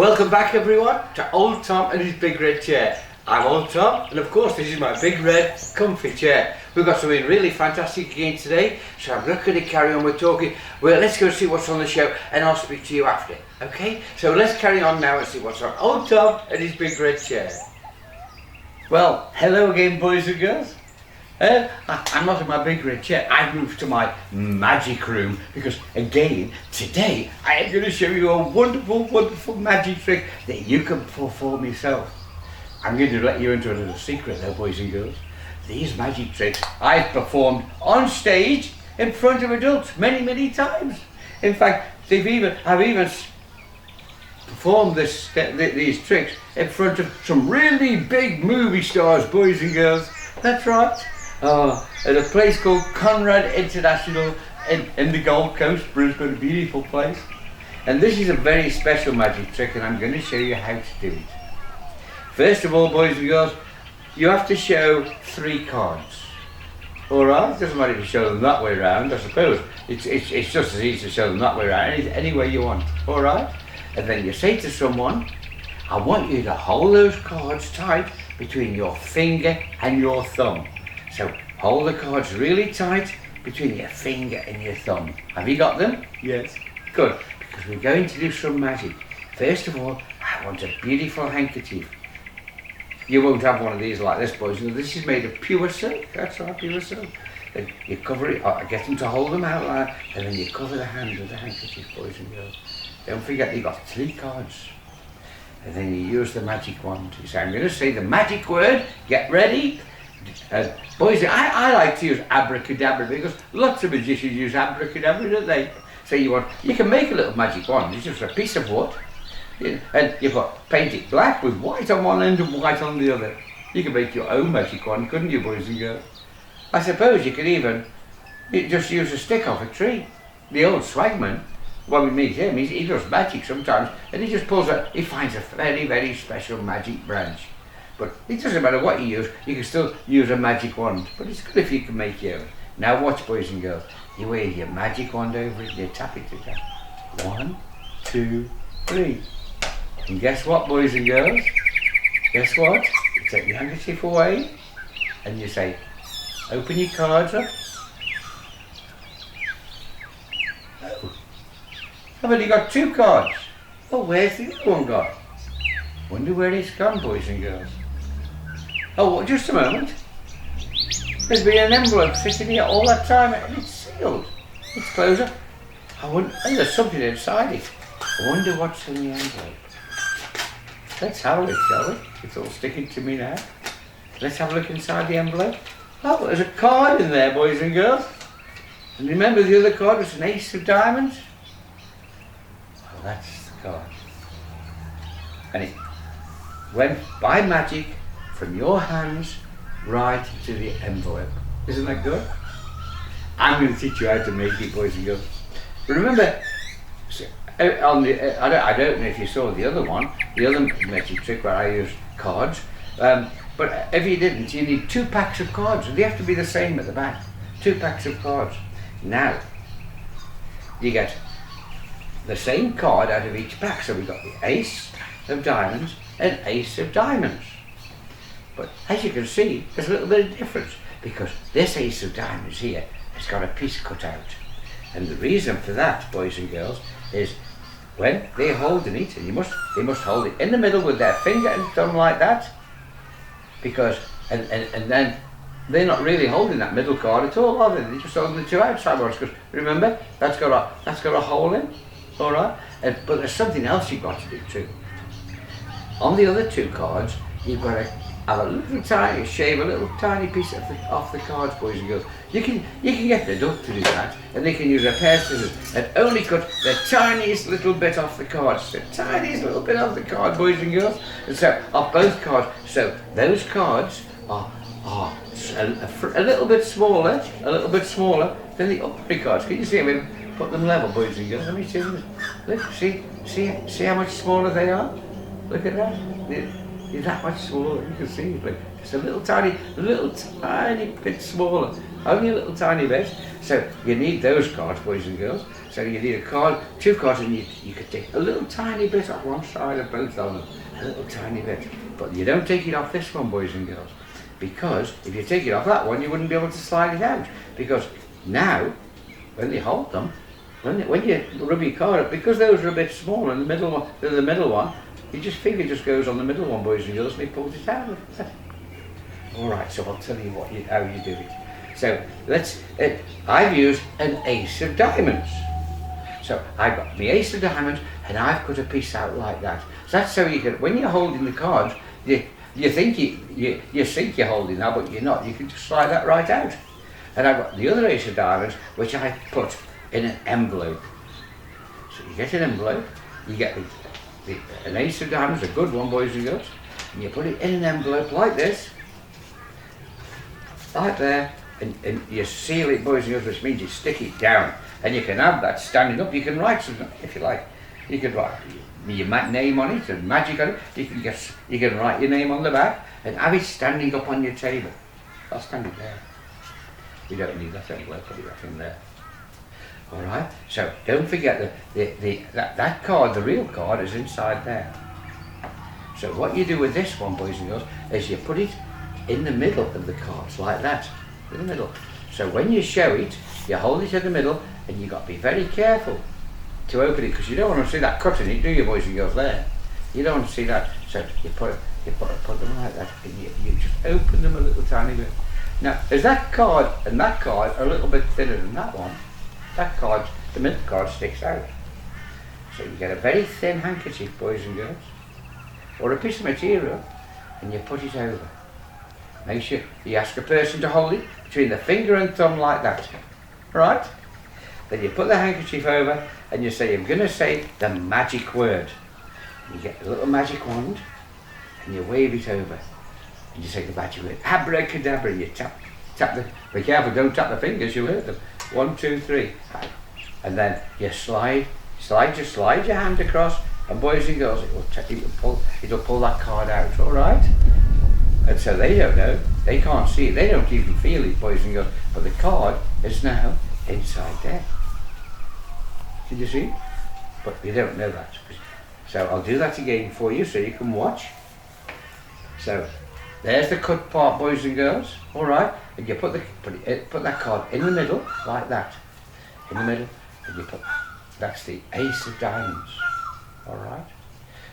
Welcome back everyone to Old Tom and his big red chair. I'm Old Tom and of course this is my big red comfy chair. We've got something really fantastic again today, so I'm not going to carry on with talking. Well, let's go see what's on the show and I'll speak to you after, okay? So let's carry on now and see what's on Old Tom and his big red chair. Well, hello again boys and girls. I'm not in my big red chair. I've moved to my magic room because again today I am going to show you a wonderful magic trick that you can perform yourself. I'm going to let you into a little secret though, boys and girls. These magic tricks I've performed on stage in front of adults many times. In fact, I've even performed these tricks in front of some really big movie stars, boys and girls. That's right. At a place called Conrad International in the Gold Coast, Brisbane, a beautiful place. And this is a very special magic trick and I'm going to show you how to do it. First of all, boys and girls, you have to show 3 cards. Alright, doesn't matter if you show them that way around, I suppose. It's just as easy to show them that way around, any way you want. Alright? And then you say to someone, I want you to hold those cards tight between your finger and your thumb. So hold the cards really tight between your finger and your thumb. Have you got them? Yes. Good, because we're going to do some magic. First of all, I want a beautiful handkerchief. You won't have one of these like this, boys. This is made of pure silk. That's right, pure silk. And you cover it, get them to hold them out like that, and then you cover the hand with the handkerchief, boys and girls. Don't forget you've got 3 cards. And then you use the magic wand. You say, I'm going to say the magic word, get ready. Boys, I like to use abracadabra because lots of magicians use abracadabra, don't they? So you can make a little magic wand. It's just a piece of wood, and you've got paint it black with white on one end and white on the other. You can make your own magic wand, couldn't you, boys and girls? I suppose you could even just use a stick off a tree. The old Swagman, when we meet him, he does magic sometimes, and he just he finds a very special magic branch. But it doesn't matter what you use, you can still use a magic wand. But it's good if you can make your own. Now watch, boys and girls. You wave your magic wand over it, you tap it to tap. 1, 2, 3. And guess what, boys and girls? Guess what? You take your handkerchief away and you say, open your cards up. Oh, I've only got 2 cards. Oh, where's the other one gone? Wonder where it's gone, boys and girls. Oh, just a moment. There's been an envelope sitting here all that time and it's sealed. It's closed up. And there's something inside it. I wonder what's in the envelope. Let's have a look, shall we? It's all sticking to me now. Let's have a look inside the envelope. Oh, there's a card in there, boys and girls. And remember the other card was an ace of diamonds? Well, that's the card. And it went by magic from your hands right into the envelope. Isn't that good? I'm going to teach you how to make it, boys and girls. Remember, I don't know if you saw the other one, the other magic trick where I used cards, but if you didn't, you need 2 packs of cards, and they have to be the same at the back. 2 packs of cards. Now, you get the same card out of each pack. So we've got the ace of diamonds and ace of diamonds. But as you can see, there's a little bit of difference because this ace of diamonds here has got a piece cut out. And the reason for that, boys and girls, is when they're holding it, and they must hold it in the middle with their finger and thumb like that, because and then they're not really holding that middle card at all, are they? They're just holding the 2 outside ones. Because remember, that's got a hole in, all right. But there's something else you've got to do too. On the other 2 cards, you've got to have shave a little tiny piece off the cards, boys and girls. You can get the duck to do that, and they can use a pair of scissors and only cut the tiniest little bit off the cards, the tiniest little bit off the card, boys and girls. And so off both cards. So those cards are a little bit smaller than the other cards. Can you see them? Put them level, boys and girls. Let me see them. Look, see how much smaller they are. Look at that. They're that much smaller. You can see, like, Just a little tiny bit smaller. Only a little tiny bit. So you need those cards, boys and girls. So you need a card, 2 cards, and you could take a little tiny bit off one side of both of them. A little tiny bit. But you don't take it off this one, boys and girls. Because if you take it off that one, you wouldn't be able to slide it out. Because now, when you hold them, when you rub your card up, because those are a bit smaller, and the middle one, your finger just goes on the middle one, boys and girls, and it pulls it out. Alright, so I'll tell you how you do it. So I've used an ace of diamonds. So I've got the ace of diamonds, and I've cut a piece out like that. So that's so you can, when you're holding the cards, you think you're holding that, but you're not. You can just slide that right out. And I've got the other ace of diamonds, which I put in an envelope. So you get an envelope, you get an ace of diamonds, a good one, boys and girls, and you put it in an envelope like this, like there, and you seal it, boys and girls, which means you stick it down. And you can have that standing up. You can write something if you like. You can write your name on it and magic on it. You can write your name on the back and have it standing up on your table. I'll stand it there. We don't need that envelope, put it back in there. Alright, so don't forget that card, the real card, is inside there. So what you do with this one, boys and girls, is you put it in the middle of the cards, like that, in the middle. So when you show it, you hold it in the middle, and you've got to be very careful to open it, because you don't want to see that cut in it, do you, boys and girls, there? You don't want to see that. So you put them like that, and you just open them a little tiny bit. Now, as that card and that card are a little bit thinner than that one, that card, the middle card, sticks out. So you get a very thin handkerchief, boys and girls, or a piece of material, and you put it over. Make sure you ask a person to hold it between the finger and thumb like that. Right? Then you put the handkerchief over and you say, I'm going to say the magic word. You get a little magic wand and you wave it over. And you say the magic word, abracadabra, and you tap be careful, don't tap the fingers, you'll hurt them. 1, 2, 3. And then you slide your hand across, and boys and girls, it'll pull that card out, alright? And so they don't know, they can't see it, they don't even feel it, boys and girls, but the card is now inside there. Did you see? But you don't know that. So I'll do that again for you so you can watch. So there's the cut part, boys and girls, alright? And you put that card in the middle, like that. In the middle, and that's the ace of diamonds, alright?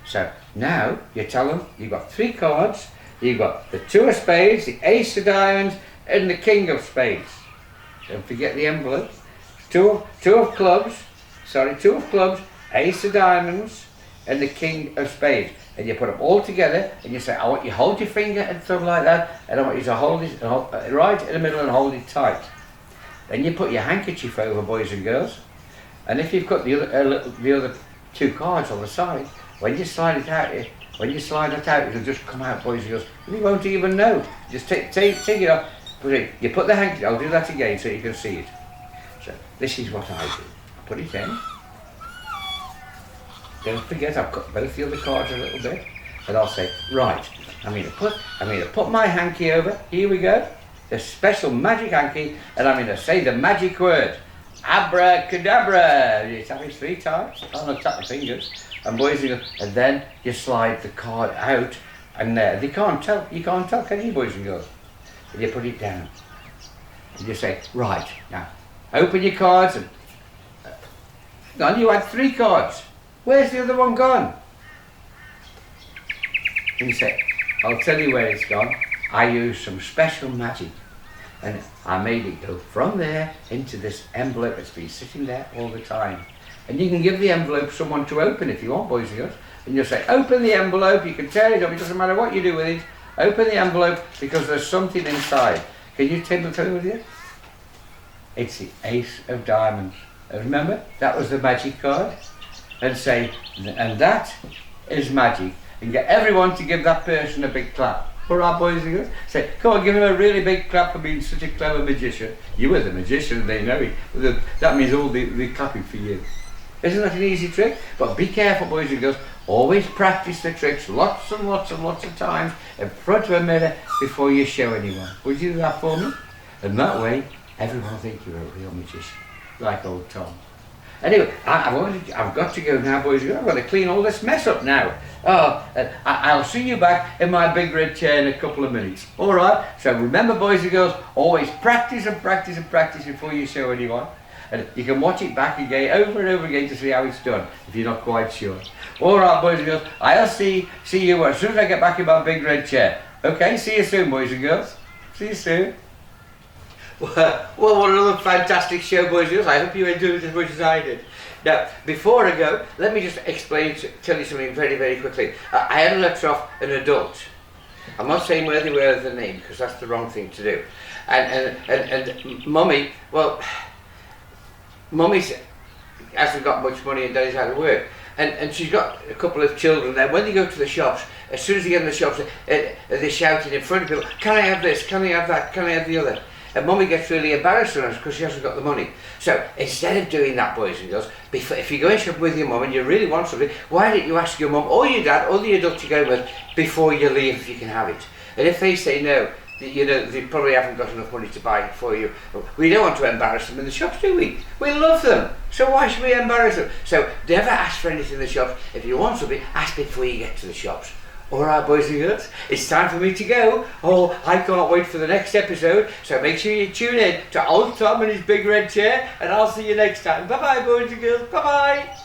So now you tell them you've got 3 cards. You've got the 2 of spades, the ace of diamonds, and the king of spades. Don't forget the envelope. 2 of clubs, ace of diamonds, and the king of spades. And you put them all together, and you say, I want you to hold your finger and thumb like that, and I want you to hold it right in the middle and hold it tight. Then you put your handkerchief over, boys and girls. And if you've got the other 2 cards on the side, when you slide it out, it'll just come out, boys and girls. And you won't even know. Just take it off. You put the handkerchief, I'll do that again so you can see it. So this is what I do. Put it in. Don't forget, I've cut both the other cards a little bit. And I'll say, right, I'm going to put my hanky over. Here we go. The special magic hanky. And I'm going to say the magic word. Abracadabra. You tap it 3 times. I'm going to tap the fingers. And boys and girls, and then you slide the card out, and there. You can't tell, can you, boys and girls? And you put it down. And you say, right, now, open your cards, and then you had 3 cards. Where's the other one gone? And you say, I'll tell you where it's gone. I used some special magic, and I made it go from there into this envelope that's been sitting there all the time. And you can give the envelope someone to open if you want, boys and girls. And you'll say, open the envelope, you can tear it up, it doesn't matter what you do with it. Open the envelope because there's something inside. Can you tell me with you? It's the ace of diamonds. And remember, that was the magic card. And say, and that is magic. And get everyone to give that person a big clap. All right, boys and girls? Say, come on, give him a really big clap for being such a clever magician. You were the magician, they know it. That means all the clapping for you. Isn't that an easy trick? But be careful, boys and girls. Always practice the tricks lots and lots and lots of times in front of a mirror before you show anyone. Would you do that for me? And that way, everyone will think you're a real magician, like old Tom. Anyway, I've got to go now, boys and girls. I've got to clean all this mess up now. I'll see you back in my big red chair in a couple of minutes. All right? So remember, boys and girls, always practice and practice and practice before you show anyone. And you can watch it back again, over and over again, to see how it's done, if you're not quite sure. All right, boys and girls, I'll see you as soon as I get back in my big red chair. Okay, see you soon, boys and girls. See you soon. Well, what another fantastic show, boys and girls. I hope you enjoyed it as much as I did. Now, before I go, let me just tell you something very, very quickly. I had a letter off an adult. I'm not saying where they were the name, because that's the wrong thing to do. And Mummy, well, Mummy hasn't got much money and Daddy's out of work. And she's got a couple of children there. When they go to the shops, as soon as they get in the shops, they're shouting in front of people, can I have this, can I have that, can I have the other? And Mummy gets really embarrassed on us because she hasn't got the money. So instead of doing that, boys and girls, if you go in shopping with your mum and you really want something, why don't you ask your mum or your dad or the adult you go with before you leave if you can have it? And if they say no, you know, they probably haven't got enough money to buy it for you. We don't want to embarrass them in the shops, do we? We love them. So why should we embarrass them? So never ask for anything in the shops. If you want something, ask before you get to the shops. Alright, boys and girls, it's time for me to go. Oh, I can't wait for the next episode. So make sure you tune in to Old Tom and his big red chair, and I'll see you next time. Bye bye, boys and girls. Bye bye.